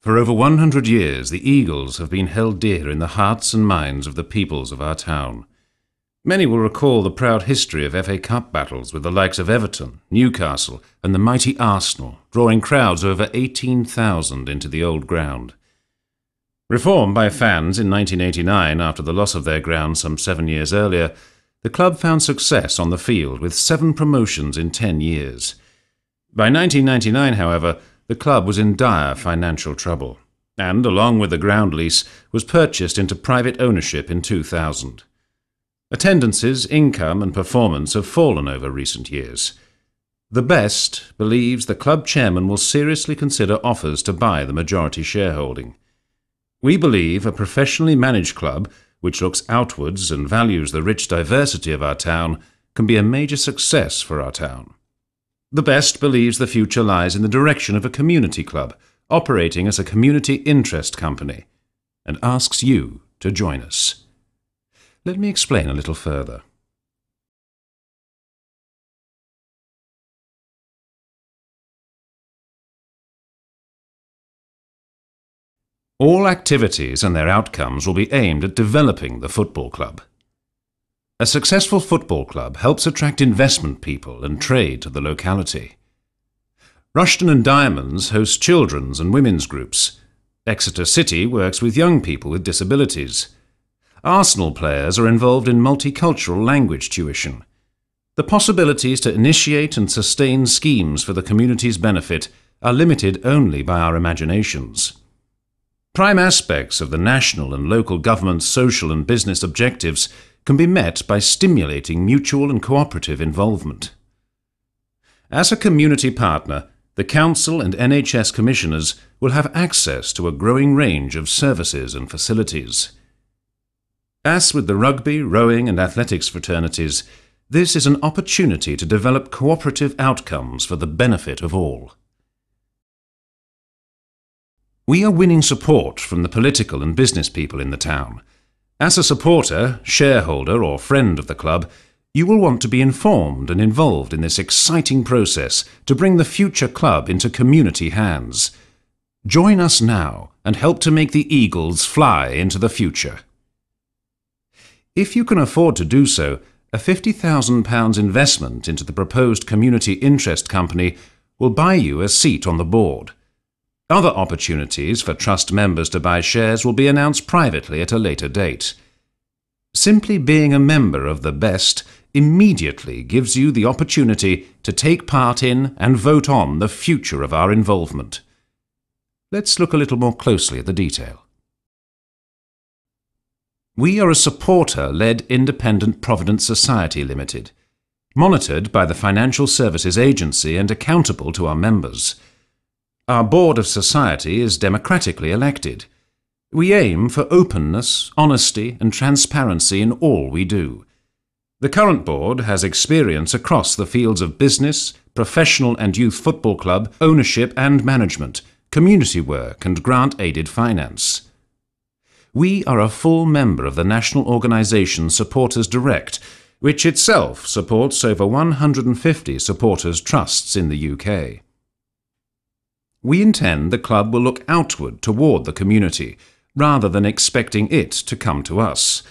For over 100 years, the Eagles have been held dear in the hearts and minds of the peoples of our town. Many will recall the proud history of FA Cup battles with the likes of Everton, Newcastle and the mighty Arsenal, drawing crowds over 18,000 into the old ground. Reformed by fans in 1989 after the loss of their ground some 7 years earlier, the club found success on the field with 7 promotions in 10 years. By 1999, however, the club was in dire financial trouble, and, along with the ground lease, was purchased into private ownership in 2000. Attendances, income and performance have fallen over recent years. The Best believes the club chairman will seriously consider offers to buy the majority shareholding. We believe a professionally managed club, which looks outwards and values the rich diversity of our town, can be a major success for our town. The Best believes the future lies in the direction of a community club, operating as a community interest company, and asks you to join us. Let me explain a little further. All activities and their outcomes will be aimed at developing the football club. A successful football club helps attract investment people and trade to the locality. Rushden and Diamonds host children's and women's groups. Exeter City works with young people with disabilities. Arsenal players are involved in multicultural language tuition. The possibilities to initiate and sustain schemes for the community's benefit are limited only by our imaginations. Prime aspects of the national and local government's social and business objectives can be met by stimulating mutual and cooperative involvement. As a community partner, the Council and NHS Commissioners will have access to a growing range of services and facilities. As with the rugby, rowing and athletics fraternities, this is an opportunity to develop cooperative outcomes for the benefit of all. We are winning support from the political and business people in the town. As a supporter, shareholder or friend of the club, you will want to be informed and involved in this exciting process to bring the future club into community hands. Join us now and help to make the Eagles fly into the future. If you can afford to do so, a £50,000 investment into the proposed community interest company will buy you a seat on the board. Other opportunities for trust members to buy shares will be announced privately at a later date. Simply being a member of the Best immediately gives you the opportunity to take part in and vote on the future of our involvement. Let's look a little more closely at the detail. We are a supporter-led independent Provident Society Limited, monitored by the Financial Services Agency and accountable to our members. Our Board of Society is democratically elected. We aim for openness, honesty and transparency in all we do. The current board has experience across the fields of business, professional and youth football club, ownership and management, community work and grant-aided finance. We are a full member of the national organisation Supporters Direct, which itself supports over 150 supporters' trusts in the UK. We intend the club will look outward toward the community, rather than expecting it to come to us.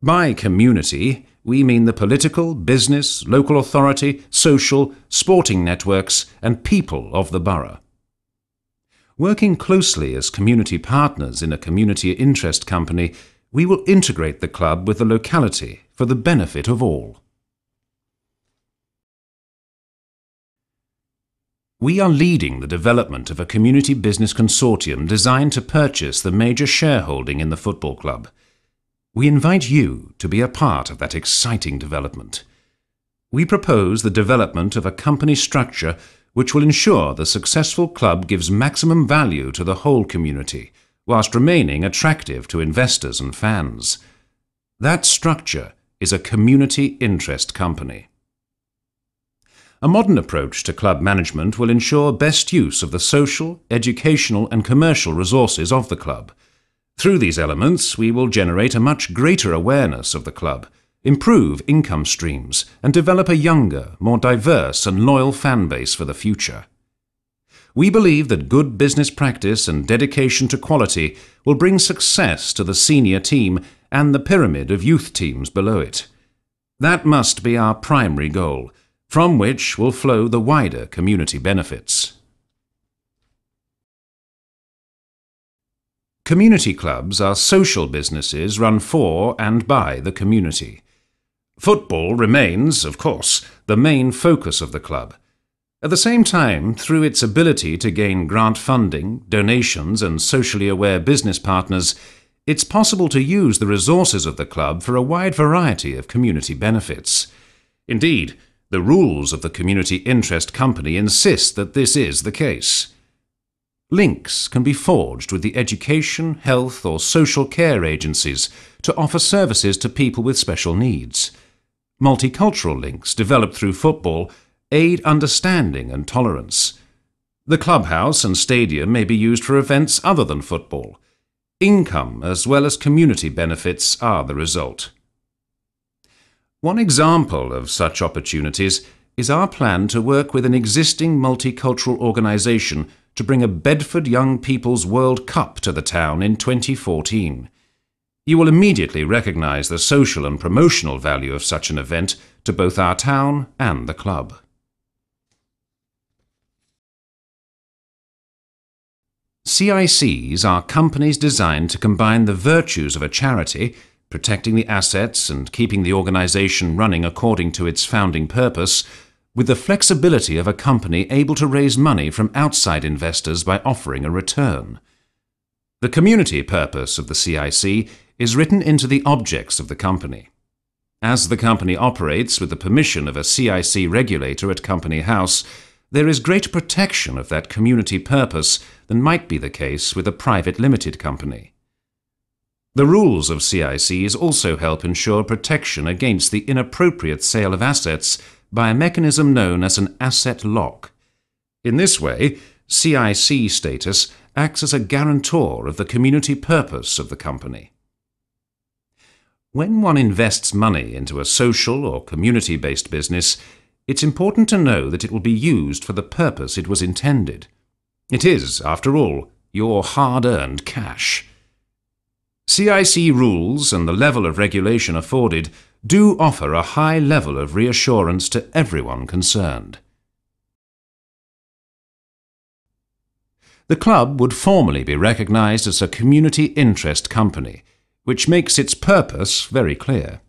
By community, we mean the political, business, local authority, social, sporting networks and people of the borough. Working closely as community partners in a community interest company, we will integrate the club with the locality for the benefit of all. We are leading the development of a community business consortium designed to purchase the major shareholding in the football club. We invite you to be a part of that exciting development. We propose the development of a company structure which will ensure the successful club gives maximum value to the whole community, whilst remaining attractive to investors and fans. That structure is a community interest company. A modern approach to club management will ensure best use of the social, educational and commercial resources of the club. Through these elements, we will generate a much greater awareness of the club, improve income streams and develop a younger, more diverse and loyal fan base for the future. We believe that good business practice and dedication to quality will bring success to the senior team and the pyramid of youth teams below it. That must be our primary goal, from which will flow the wider community benefits. Community clubs are social businesses run for and by the community. Football remains, of course, the main focus of the club. At the same time, through its ability to gain grant funding, donations and socially aware business partners, it's possible to use the resources of the club for a wide variety of community benefits. Indeed, the rules of the community interest company insist that this is the case. Links can be forged with the education, health or social care agencies to offer services to people with special needs. Multicultural links developed through football aid understanding and tolerance. The clubhouse and stadium may be used for events other than football. Income as well as community benefits are the result. One example of such opportunities is our plan to work with an existing multicultural organisation to bring a Bedford Young People's World Cup to the town in 2014. You will immediately recognise the social and promotional value of such an event to both our town and the club. CICs are companies designed to combine the virtues of a charity, protecting the assets and keeping the organisation running according to its founding purpose, with the flexibility of a company able to raise money from outside investors by offering a return. The community purpose of the CIC is written into the objects of the company. As the company operates with the permission of a CIC regulator at Company House, there is greater protection of that community purpose than might be the case with a private limited company. The rules of CICs also help ensure protection against the inappropriate sale of assets by a mechanism known as an asset lock. In this way, CIC status acts as a guarantor of the community purpose of the company. When one invests money into a social or community-based business, it's important to know that it will be used for the purpose it was intended. It is, after all, your hard-earned cash. CIC rules and the level of regulation afforded do offer a high level of reassurance to everyone concerned. The club would formally be recognised as a community interest company, which makes its purpose very clear.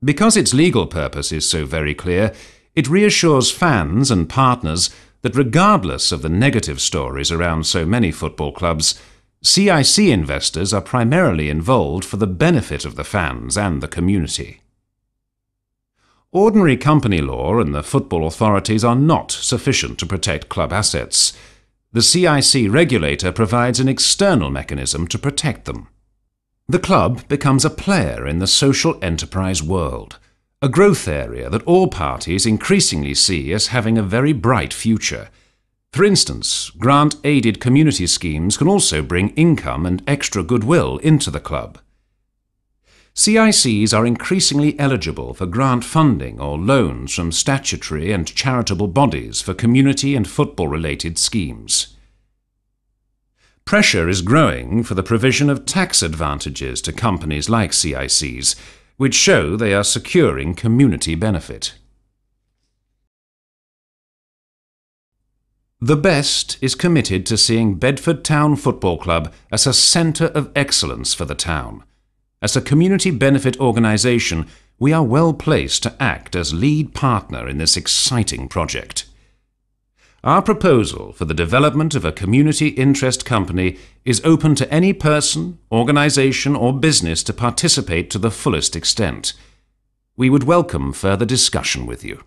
Because its legal purpose is so very clear, it reassures fans and partners that regardless of the negative stories around so many football clubs, CIC investors are primarily involved for the benefit of the fans and the community. Ordinary company law and the football authorities are not sufficient to protect club assets. The CIC regulator provides an external mechanism to protect them. The club becomes a player in the social enterprise world, a growth area that all parties increasingly see as having a very bright future. For instance, grant-aided community schemes can also bring income and extra goodwill into the club. CICs are increasingly eligible for grant funding or loans from statutory and charitable bodies for community and football-related schemes. Pressure is growing for the provision of tax advantages to companies like CICs, which show they are securing community benefit. The Best is committed to seeing Bedford Town Football Club as a centre of excellence for the town. As a community benefit organisation, we are well placed to act as lead partner in this exciting project. Our proposal for the development of a community interest company is open to any person, organisation or business to participate to the fullest extent. We would welcome further discussion with you.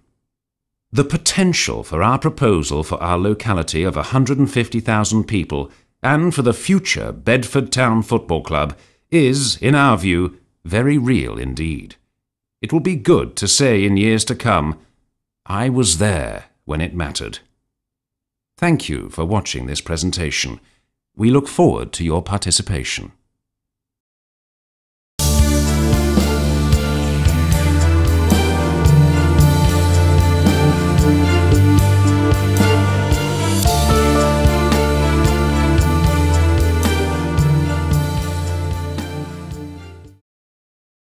The potential for our proposal for our locality of 150,000 people and for the future Bedford Town Football Club is, in our view, very real indeed. It will be good to say in years to come, I was there when it mattered. Thank you for watching this presentation. We look forward to your participation.